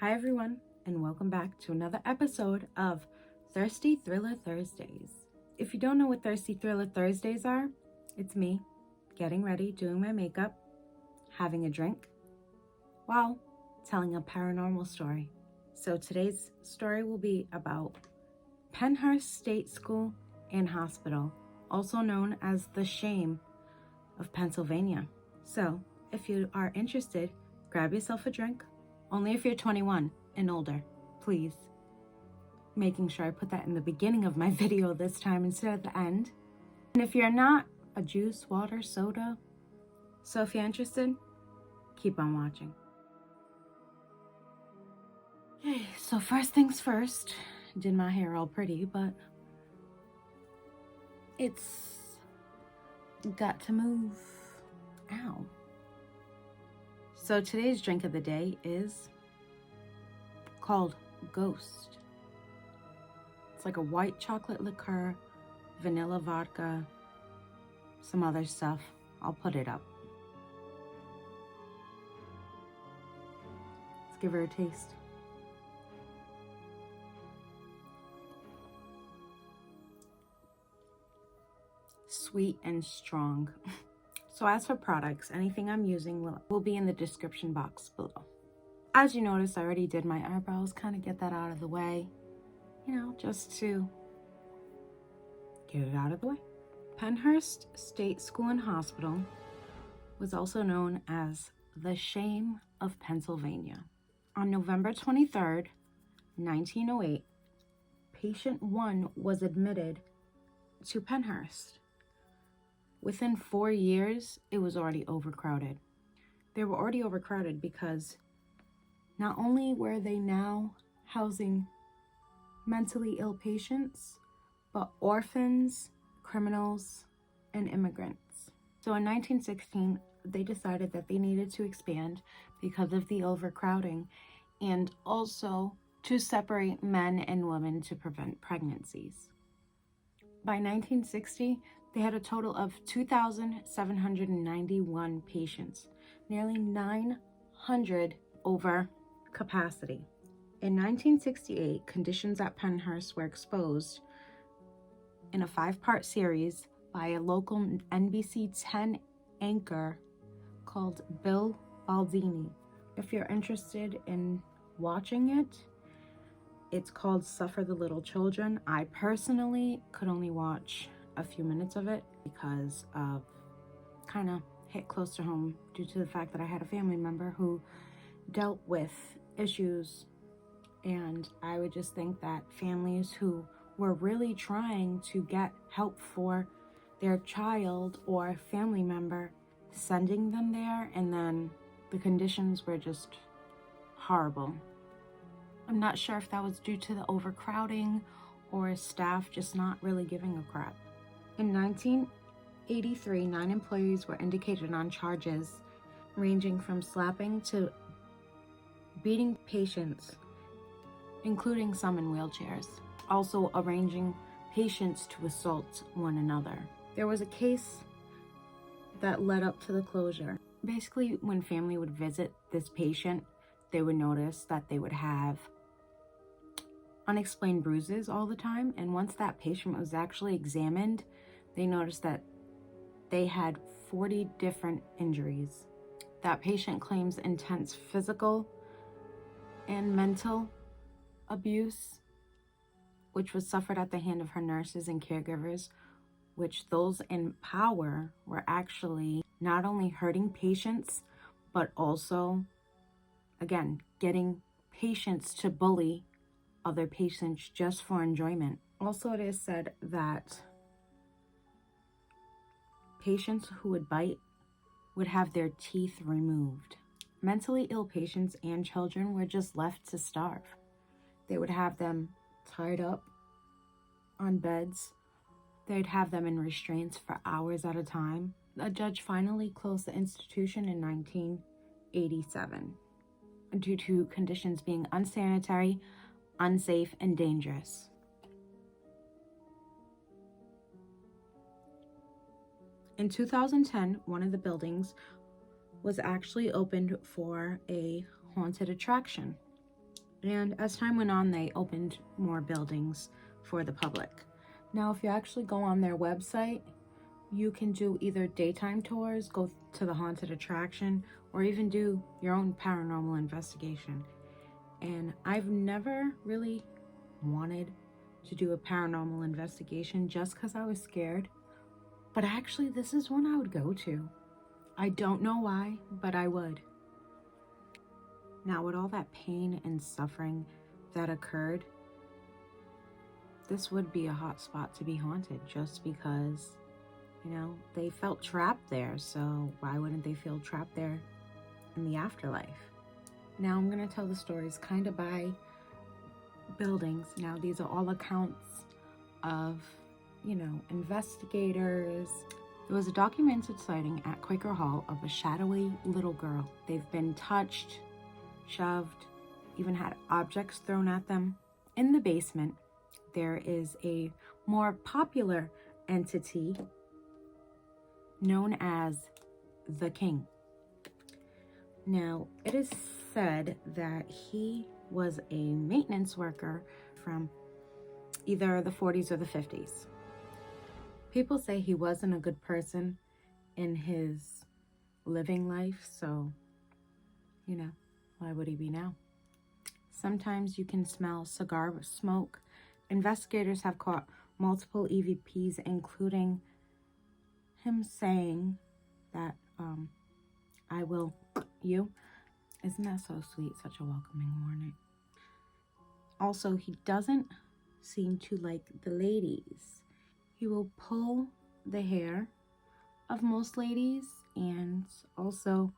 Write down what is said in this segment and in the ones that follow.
Hi everyone, and welcome back to another episode of Thirsty Thriller Thursdays. If you don't know what Thirsty Thriller Thursdays are, it's me getting ready, doing my makeup, having a drink, while telling a paranormal story. So today's story will be about Pennhurst State School and Hospital, also known as the Shame of Pennsylvania. So if you are interested, grab yourself a drink. Only if you're 21 and older, please. Making sure I put that in the beginning of my video this time instead of the end. And if you're not, a juice, water, soda. So if you're interested, keep on watching. Okay, so first things first, did my hair all pretty, but it's got to move. Ow. So today's drink of the day is called Ghost. It's like a white chocolate liqueur, vanilla vodka, some other stuff. I'll put it up. Let's give her a taste. Sweet and strong. So as for products, anything I'm using will be in the description box below. As you notice, I already did my eyebrows, kind of get that out of the way, just to get it out of the way. Pennhurst State School and Hospital was also known as the Shame of Pennsylvania. On November 23rd, 1908, patient 1 was admitted to Pennhurst. Within 4 years, it was already overcrowded. They were already overcrowded because not only were they now housing mentally ill patients, but orphans, criminals, and immigrants. So in 1916, they decided that they needed to expand because of the overcrowding and also to separate men and women to prevent pregnancies. By 1960, they had a total of 2,791 patients, nearly 900 over capacity. In 1968, conditions at Pennhurst were exposed in a 5-part series by a local NBC 10 anchor called Bill Baldini. If you're interested in watching it, it's called Suffer the Little Children. I personally could only watch a few minutes of it because of kind of hit close to home due to the fact that I had a family member who dealt with issues, and I would just think that families who were really trying to get help for their child or family member, sending them there, and then the conditions were just horrible. I'm not sure if that was due to the overcrowding or staff just not really giving a crap. In 1983, 9 employees were indicated on charges ranging from slapping to beating patients, including some in wheelchairs, also arranging patients to assault one another. There was a case that led up to the closure. Basically, when family would visit this patient, they would notice that they would have unexplained bruises all the time, and once that patient was actually examined, they noticed that they had 40 different injuries. That patient claims intense physical and mental abuse, which was suffered at the hand of her nurses and caregivers, which those in power were actually not only hurting patients, but also, again, getting patients to bully other patients just for enjoyment. Also, it is said that patients who would bite would have their teeth removed. Mentally ill patients and children were just left to starve. They would have them tied up on beds. They'd have them in restraints for hours at a time. A judge finally closed the institution in 1987 due to conditions being unsanitary, unsafe, and dangerous. In 2010, one of the buildings was actually opened for a haunted attraction. And as time went on, they opened more buildings for the public. Now, if you actually go on their website, you can do either daytime tours, go to the haunted attraction, or even do your own paranormal investigation. And I've never really wanted to do a paranormal investigation just because I was scared. But actually, this is one I would go to. I don't know why, but I would. Now, with all that pain and suffering that occurred, this would be a hot spot to be haunted just because, you know, they felt trapped there. So why wouldn't they feel trapped there in the afterlife? Now I'm going to tell the stories kind of by buildings. Now, these are all accounts of, you know, investigators. There was a documented sighting at Quaker Hall of a shadowy little girl. They've been touched, shoved, even had objects thrown at them. In the basement, there is a more popular entity known as the King. Now, it is said that he was a maintenance worker from either the 40s or the 50s. People say he wasn't a good person in his living life, so, you know, why would he be now? Sometimes you can smell cigar smoke. Investigators have caught multiple EVPs, including him saying that, I will you. Isn't that so sweet? Such a welcoming warning. Also, he doesn't seem to like the ladies. He will pull the hair of most ladies, and also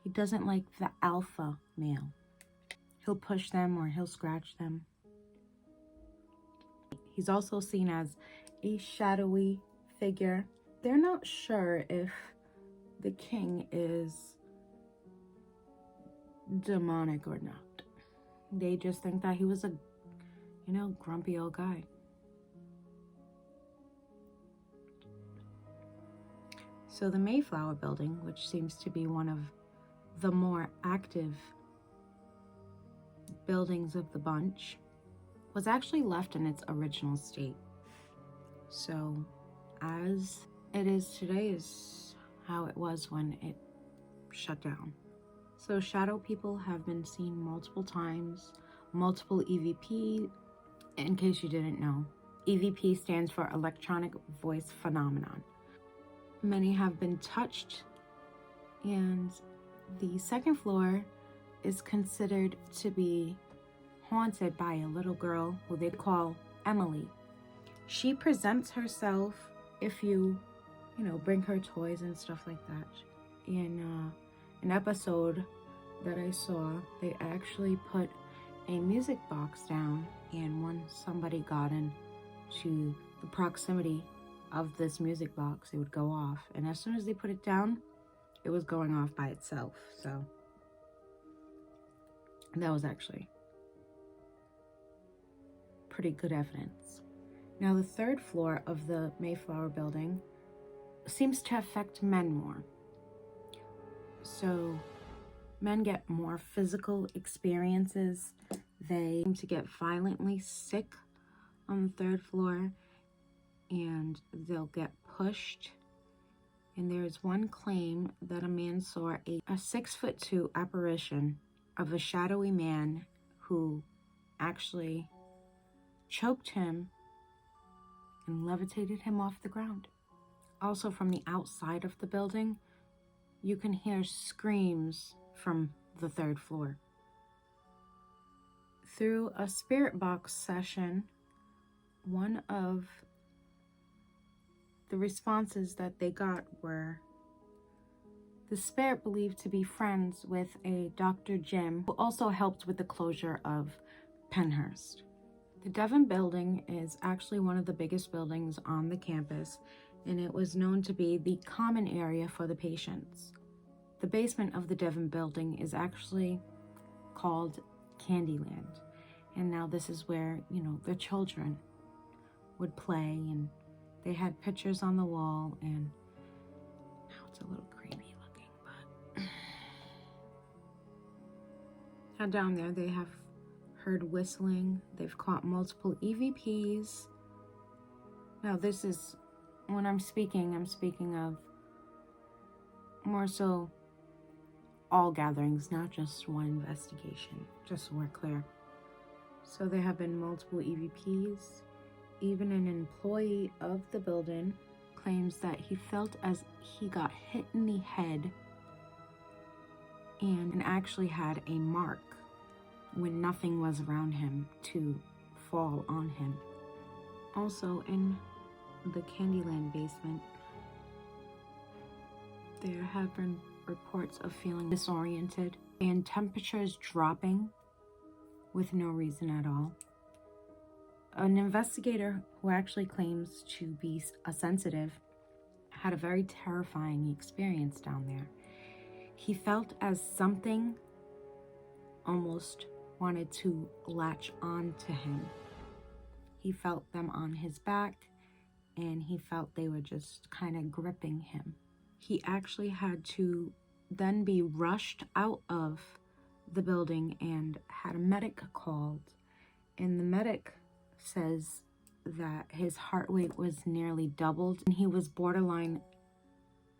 he doesn't like the alpha male. He'll push them or he'll scratch them. He's also seen as a shadowy figure. They're not sure if the King is demonic or not. They just think that he was a, you know, grumpy old guy. So the Mayflower building, which seems to be one of the more active buildings of the bunch, was actually left in its original state. So as it is today is how it was when it shut down. So shadow people have been seen multiple times, multiple EVP. In case you didn't know, EVP stands for electronic voice phenomenon. Many have been touched, and the second floor is considered to be haunted by a little girl who they call Emily. She presents herself if you bring her toys and stuff like that. In an episode that I saw, they actually put a music box down, and when somebody got into the proximity of this music box, it would go off, and as soon as they put it down, it was going off by itself. So that was actually pretty good evidence. Now, the third floor of the Mayflower building seems to affect men more. So men get more physical experiences. They seem to get violently sick on the third floor, and they'll get pushed. And there is one claim that a man saw a 6'2" apparition of a shadowy man who actually choked him and levitated him off the ground. Also, from the outside of the building, you can hear screams from the third floor. Through a spirit box session, one of the responses that they got were the spirit believed to be friends with a Dr. Jim, who also helped with the closure of Pennhurst. The Devon building is actually one of the biggest buildings on the campus, and it was known to be the common area for the patients. The basement of the Devon building is actually called Candyland, and now this is where, the children would play, and they had pictures on the wall, and now it's a little creepy looking, but now down there they have heard whistling. They've caught multiple EVPs. Now this is, when I'm speaking of more so all gatherings, not just one investigation, just so we're clear. So there have been multiple EVPs. Even an employee of the building claims that he felt as he got hit in the head and actually had a mark when nothing was around him to fall on him. Also in the Candyland basement, there have been reports of feeling disoriented and temperatures dropping with no reason at all. An investigator who actually claims to be a sensitive had a very terrifying experience down there. He felt as something almost wanted to latch on to him. He felt them on his back, and he felt they were just kind of gripping him. He actually had to then be rushed out of the building and had a medic called, and the medic says that his heart rate was nearly doubled and he was borderline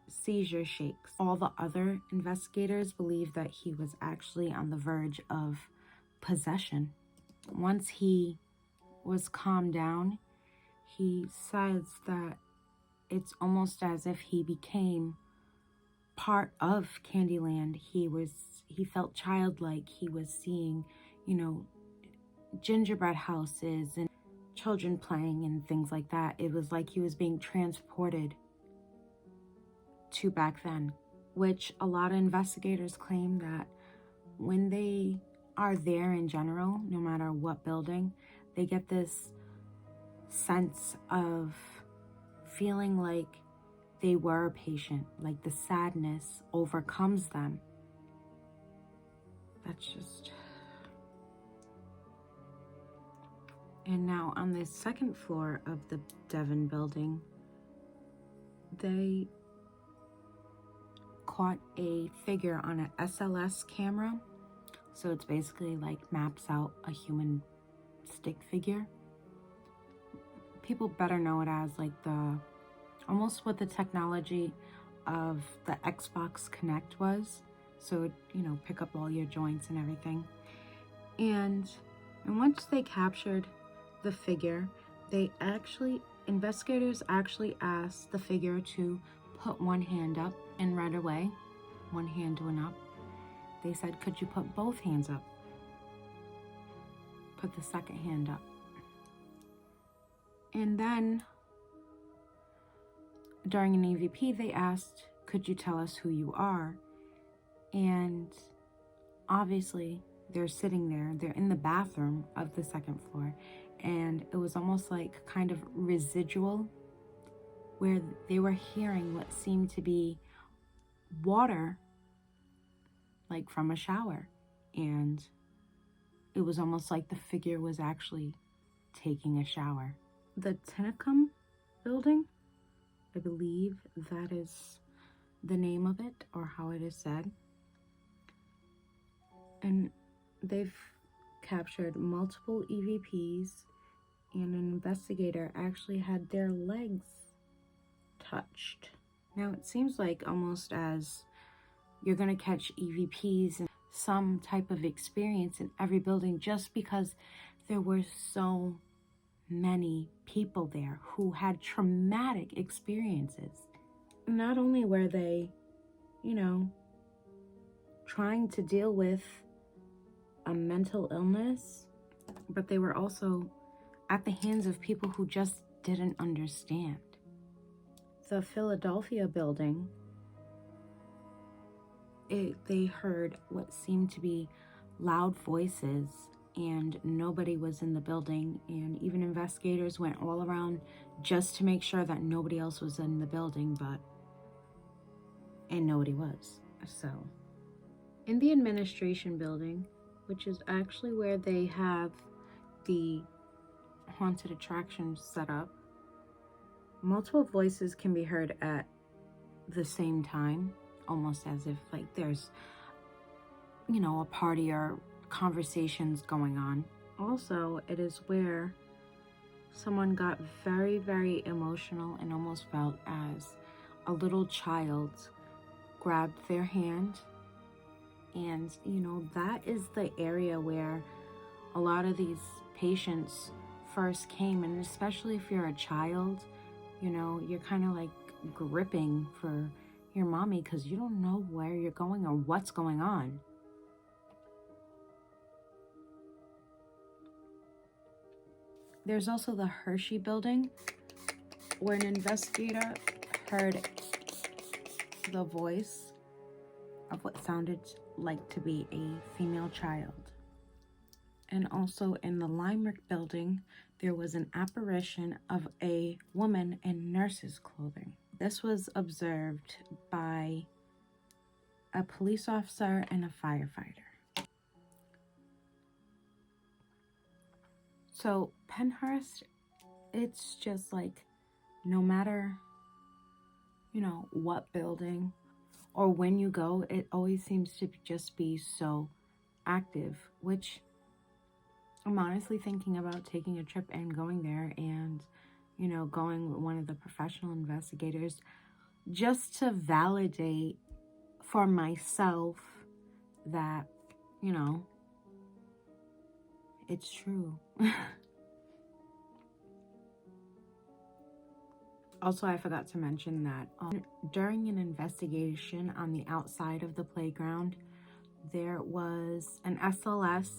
seizure shakes. All the other investigators believe that he was actually on the verge of possession. Once he was calmed down, he says that it's almost as if he became part of Candyland. He felt childlike. He was seeing, gingerbread houses and children playing and things like that. It was like he was being transported to back then, which a lot of investigators claim that when they are there in general, no matter what building, they get this sense of feeling like they were a patient, like the sadness overcomes them. That's just... And now on the second floor of the Devon building, they caught a figure on an SLS camera. So it's basically like maps out a human stick figure. People better know it as like almost what the technology of the Xbox Connect was. So it, pick up all your joints and everything. And once they captured the figure, investigators actually asked the figure to put one hand up, and right away, one hand went up. They said, could you put both hands up? Put the second hand up. And then during an EVP, they asked, could you tell us who you are? And obviously they're sitting there, they're in the bathroom of the second floor. And it was almost like kind of residual where they were hearing what seemed to be water, like from a shower. And it was almost like the figure was actually taking a shower. The Tinicum building, I believe that is the name of it, or how it is said. And they've captured multiple EVPs, and an investigator actually had their legs touched. Now it seems like almost as you're gonna catch EVPs and some type of experience in every building, just because there were so many people there who had traumatic experiences. Not only were they, trying to deal with a mental illness, but they were also at the hands of people who just didn't understand. The Philadelphia building, they heard what seemed to be loud voices, and nobody was in the building, and even investigators went all around just to make sure that nobody else was in the building, and nobody was. So in the administration building, which is actually where they have the haunted attractions set up, multiple voices can be heard at the same time, almost as if like there's, a party or conversations going on. Also, it is where someone got very, very emotional and almost felt as a little child grabbed their hand. And, you know, that is the area where a lot of these patients first came. And especially if you're a child, you know, you're kind of like gripping for your mommy because you don't know where you're going or what's going on. There's also the Hershey building, where an investigator heard the voice of what sounded like to be a female child. And also in the Limerick building, there was an apparition of a woman in nurse's clothing. This was observed by a police officer and a firefighter. So Pennhurst, it's just like, no matter, you know, what building or when you go, it always seems to just be so active, which I'm honestly thinking about taking a trip and going there and, you know, going with one of the professional investigators just to validate for myself that, you know, it's true. Also, I forgot to mention that during an investigation on the outside of the playground, there was an SLS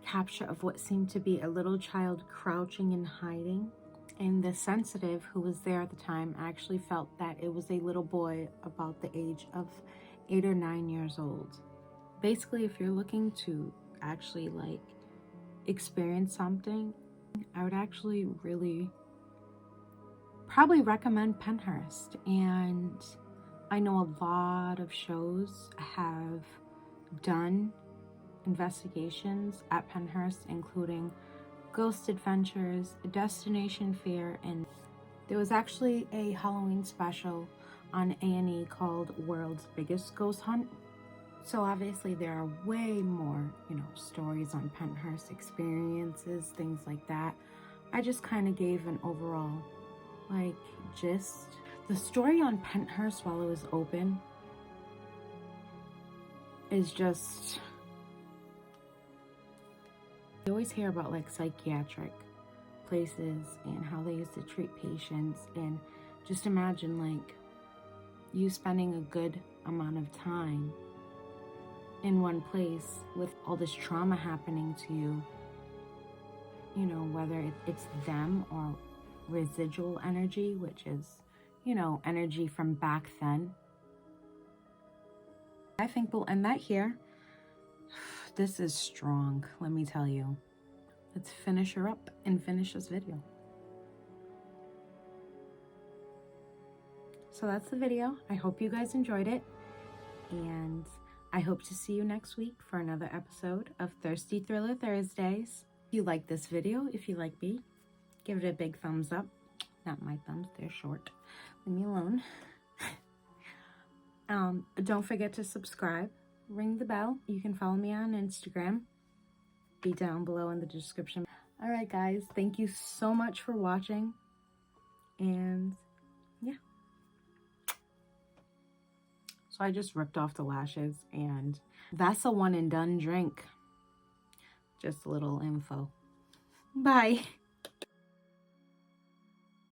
capture of what seemed to be a little child crouching and hiding. And the sensitive who was there at the time actually felt that it was a little boy about the age of 8 or 9 years old. Basically, if you're looking to actually like experience something, I would actually really probably recommend Pennhurst. And I know a lot of shows have done investigations at Pennhurst, including Ghost Adventures, Destination Fear, and there was actually a Halloween special on A&E called World's Biggest Ghost Hunt. So obviously there are way more, you know, stories on Pennhurst experiences, things like that. I just kind of gave an overall, like, gist. The story on Pennhurst while it was open is just... You always hear about like psychiatric places and how they used to treat patients, and just imagine like you spending a good amount of time in one place with all this trauma happening to you, you know, whether it's them or residual energy, which is, you know, energy from back then. I think we'll end that here. This is strong, let me tell you. Let's finish her up and finish this video. So that's the video. I hope you guys enjoyed it, and I hope to see you next week for another episode of Thirsty Thriller Thursdays. If you like this video, if you like me, give it a big thumbs up. Not my thumbs, they're short. Leave me alone. Don't forget to subscribe. Ring the bell. You can follow me on Instagram. Be down below in the description. All right, guys. Thank you so much for watching. And yeah. So I just ripped off the lashes, and that's a one and done drink. Just a little info. Bye.